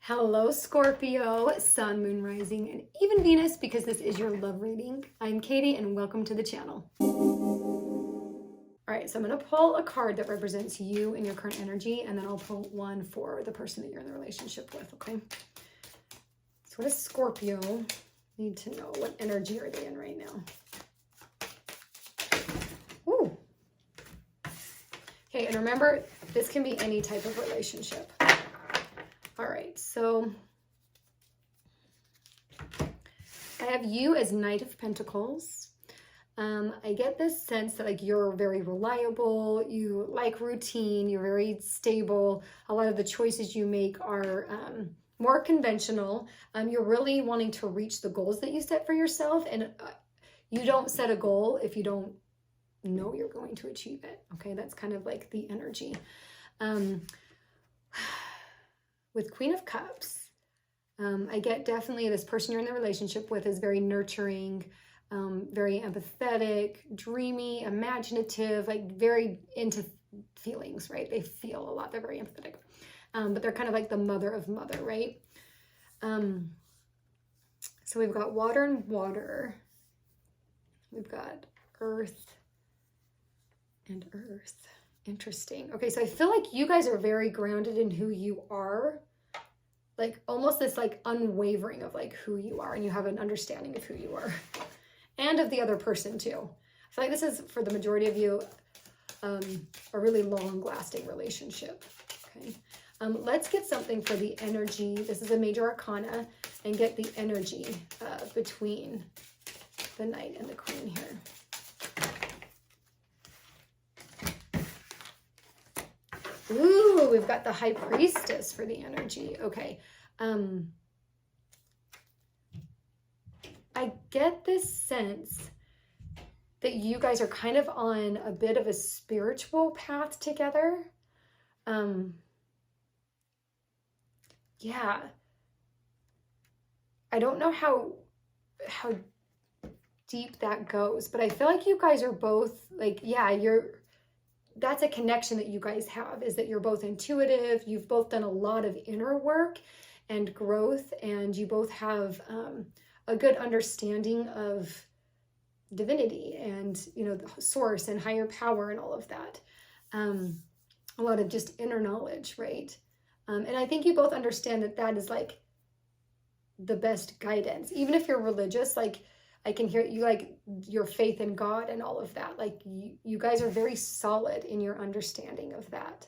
Hello, Scorpio, Sun, Moon, Rising, and even Venus, because this is your love reading. I'm Katie, and welcome to the channel. All right, so I'm going to pull a card that represents you and your current energy, and then I'll pull one for the person that you're in the relationship with, okay? So what does Scorpio need to know? What energy are they in right now? Ooh. Okay, and remember, this can be any type of relationship. All right, so I have you as Knight of Pentacles. I get this sense that like you're very reliable, you like routine, you're very stable. A lot of the choices you make are more conventional. You're really wanting to reach the goals that you set for yourself, and you don't set a goal if you don't know you're going to achieve it. Okay, that's kind of like the energy. With Queen of Cups, I get definitely this person you're in the relationship with is very nurturing, very empathetic, dreamy, imaginative, like very into feelings, right? They feel a lot. They're very empathetic. But they're kind of like the mother of mother, right? So we've got water and water. We've got earth and earth. Interesting. Okay, so I feel like you guys are very grounded in who you are. Like almost this like unwavering of like who you are, and you have an understanding of who you are and of the other person too. I feel like this is, for the majority of you, a really long-lasting relationship. Okay, let's get something for the energy. This is a major arcana, and get the energy between the Knight and the Queen here. Ooh, we've got the High Priestess for the energy. Okay. I get this sense that you guys are kind of on a bit of a spiritual path together. Yeah. I don't know how deep that goes, but I feel like you guys are both like, yeah, that's a connection that you guys have, is that you're both intuitive. You've both done a lot of inner work and growth, and you both have a good understanding of divinity and, you know, the source and higher power and all of that. A lot of just inner knowledge, right? And I think you both understand that that is like the best guidance. Even if you're religious, like I can hear you, like your faith in God and all of that. Like you guys are very solid in your understanding of that.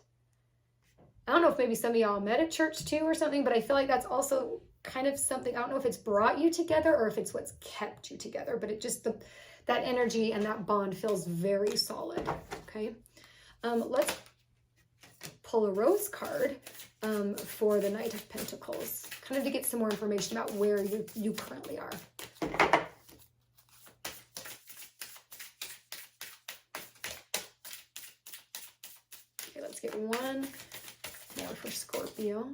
I don't know if maybe some of y'all met at church too or something, but I feel like that's also kind of something. I don't know if it's brought you together or if it's what's kept you together, but it just, that energy and that bond feels very solid. Okay. Let's pull a rose card for the Knight of Pentacles, kind of to get some more information about where you currently are. Let's get one more for Scorpio.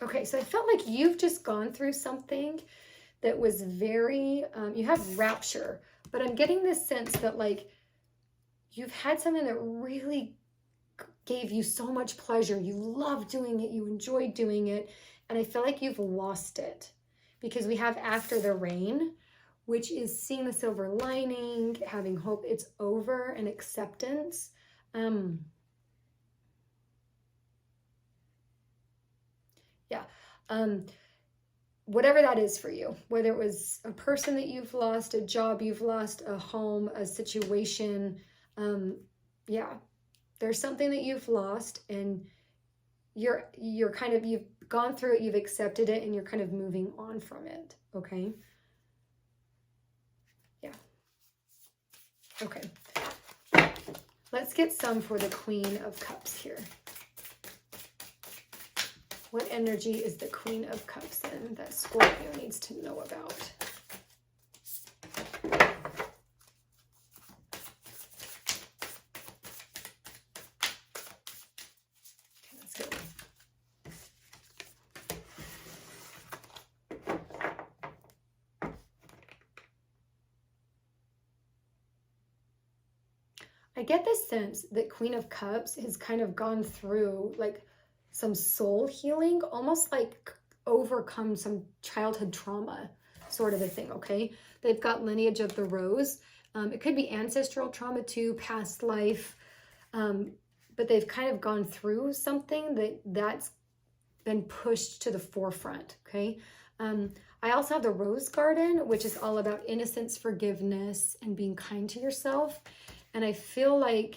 Okay, so I felt like you've just gone through something that was very, you have rapture, but I'm getting this sense that like you've had something that really gave you so much pleasure. You love doing it, you enjoyed doing it, and I feel like you've lost it. Because we have after the rain, which is seeing the silver lining, having hope it's over, and acceptance. Yeah. Whatever that is for you, whether it was a person that you've lost, a job you've lost, a home, a situation. Yeah, there's something that you've lost, and you're kind of, you've gone through it, you've accepted it, and you're kind of moving on from it. Okay. Yeah. Okay. Let's get some for the Queen of Cups here. What energy is the Queen of Cups in that Scorpio needs to know about? I get this sense that Queen of Cups has kind of gone through like some soul healing, almost like overcome some childhood trauma sort of a thing, okay? They've got lineage of the rose. It could be ancestral trauma too, past life, but they've kind of gone through something that's been pushed to the forefront, okay? I also have the Rose Garden, which is all about innocence, forgiveness, and being kind to yourself. And I feel like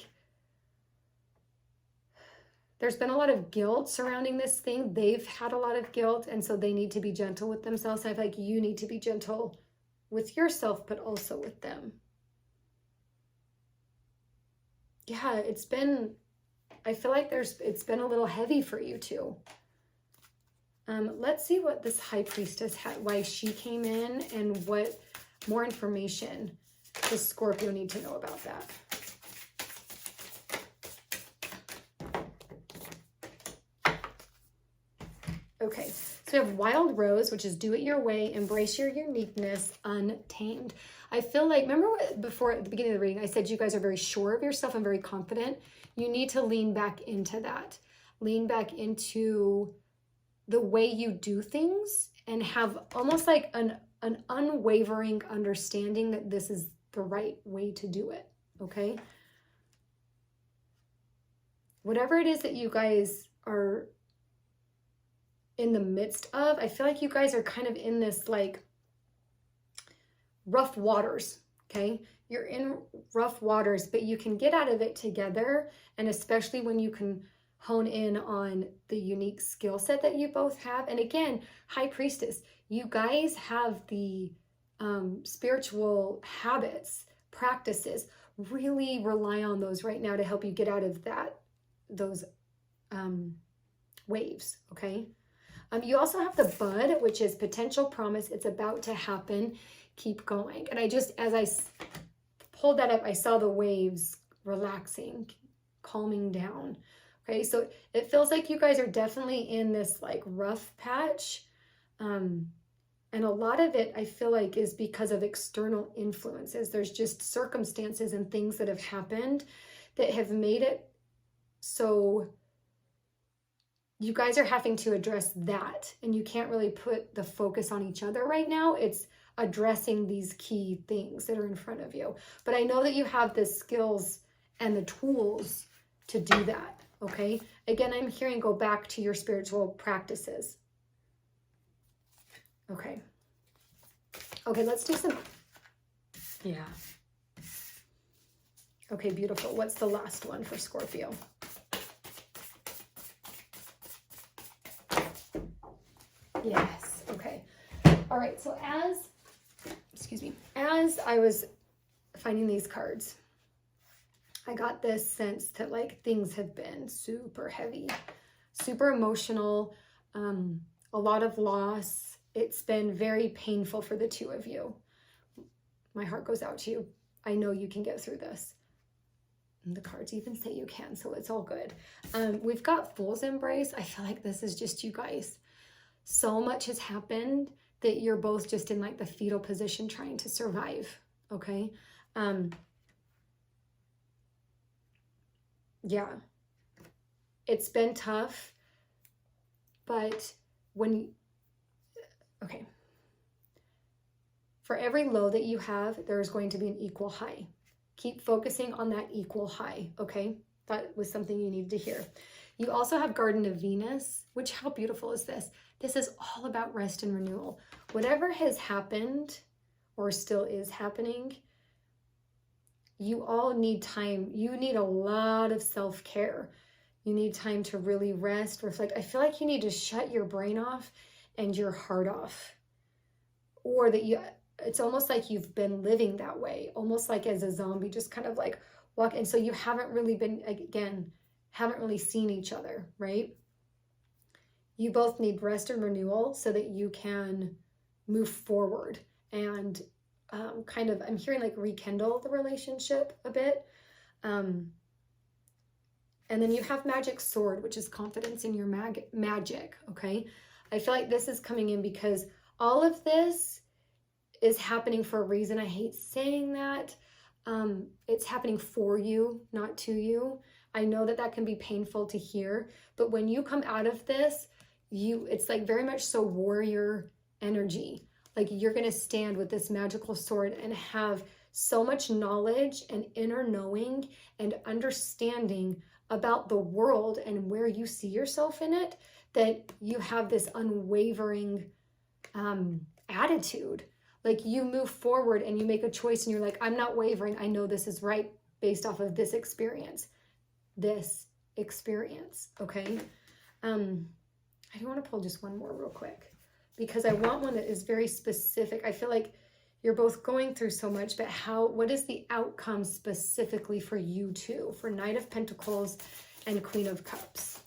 there's been a lot of guilt surrounding this thing. They've had a lot of guilt, and so they need to be gentle with themselves. I feel like you need to be gentle with yourself, but also with them. Yeah, I feel like it's been a little heavy for you too. Let's see what this High Priestess had, why she came in, and what more information does Scorpio need to know about that. Okay, so we have Wild Rose, which is do it your way, embrace your uniqueness, untamed. I feel like, remember before at the beginning of the reading, I said you guys are very sure of yourself and very confident. You need to lean back into that. Lean back into the way you do things and have almost like an unwavering understanding that this is the right way to do it, okay? Whatever it is that you guys are in the midst of, I feel like you guys are kind of in this like rough waters, okay? You're in rough waters, but you can get out of it together, and especially when you can hone in on the unique skill set that you both have. And again, High Priestess, you guys have the spiritual habits, practices. Really rely on those right now to help you get out of those waves, okay? You also have the Bud, which is potential promise. It's about to happen. Keep going. And as I pulled that up, I saw the waves relaxing, calming down. Okay, so it feels like you guys are definitely in this like rough patch. And a lot of it, I feel like, is because of external influences. There's just circumstances and things that have happened that have made it so you guys are having to address that. And you can't really put the focus on each other right now. It's addressing these key things that are in front of you. But I know that you have the skills and the tools to do that. Okay, again, I'm hearing go back to your spiritual practices. Okay, let's do some, yeah. Okay, beautiful. What's the last one for Scorpio? Yes, okay. All right, so as I was finding these cards, I got this sense that like things have been super heavy, super emotional, a lot of loss. It's been very painful for the two of you. My heart goes out to you. I know you can get through this. And the cards even say you can, so it's all good. We've got Fool's Embrace. I feel like this is just you guys. So much has happened that you're both just in like the fetal position trying to survive, okay? Yeah, it's been tough, but okay, for every low that you have, there's going to be an equal high. Keep focusing on that equal high, okay? That was something you needed to hear. You also have Garden of Venus, which, how beautiful is this? This is all about rest and renewal. Whatever has happened or still is happening, you all need time. You need a lot of self-care. You need time to really rest, reflect. I feel like you need to shut your brain off and your heart off. Or that it's almost like you've been living that way, almost like as a zombie, just kind of like walk. And so you haven't really haven't really seen each other, right? You both need rest and renewal so that you can move forward and I'm hearing like rekindle the relationship a bit. And then you have Magic Sword, which is confidence in your magic, okay? I feel like this is coming in because all of this is happening for a reason. I hate saying that. It's happening for you, not to you. I know that that can be painful to hear, but when you come out of this, it's like very much so warrior energy. Like you're going to stand with this magical sword and have so much knowledge and inner knowing and understanding about the world and where you see yourself in it, that you have this unwavering attitude. Like you move forward and you make a choice and you're like, I'm not wavering. I know this is right based off of this experience. Okay? I do want to pull just one more real quick because I want one that is very specific. I feel like you're both going through so much, but what is the outcome specifically for you two, for Knight of Pentacles and Queen of Cups?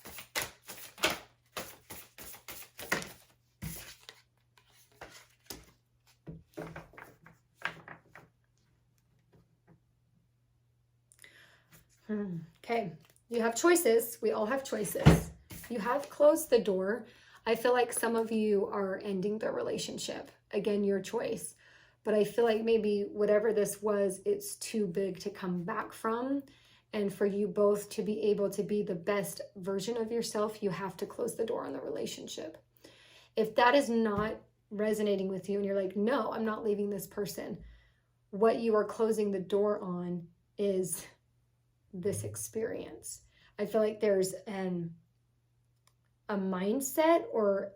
Okay, you have choices. We all have choices. You have closed the door. I feel like some of you are ending the relationship. Again, your choice. But I feel like maybe whatever this was, it's too big to come back from. And for you both to be able to be the best version of yourself, you have to close the door on the relationship. If that is not resonating with you and you're like, no, I'm not leaving this person, what you are closing the door on is this experience. I feel like there's a mindset or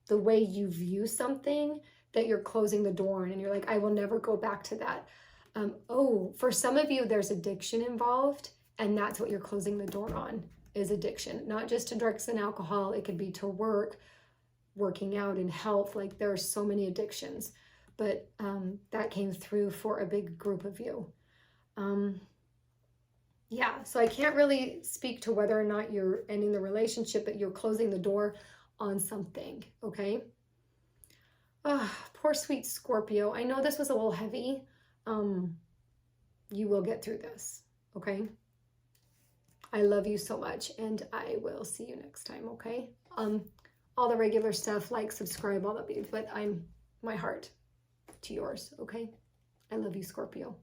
the way you view something that you're closing the door on, and you're like, I will never go back to that. For some of you, there's addiction involved, and that's what you're closing the door on, is addiction. Not just to drugs and alcohol, it could be to working out and health. Like there are so many addictions, but that came through for a big group of you. Yeah, so I can't really speak to whether or not you're ending the relationship, but you're closing the door on something, okay? Poor sweet Scorpio. I know this was a little heavy. You will get through this, okay? I love you so much, and I will see you next time, okay? All the regular stuff, like, subscribe, all that, but my heart to yours, okay? I love you, Scorpio.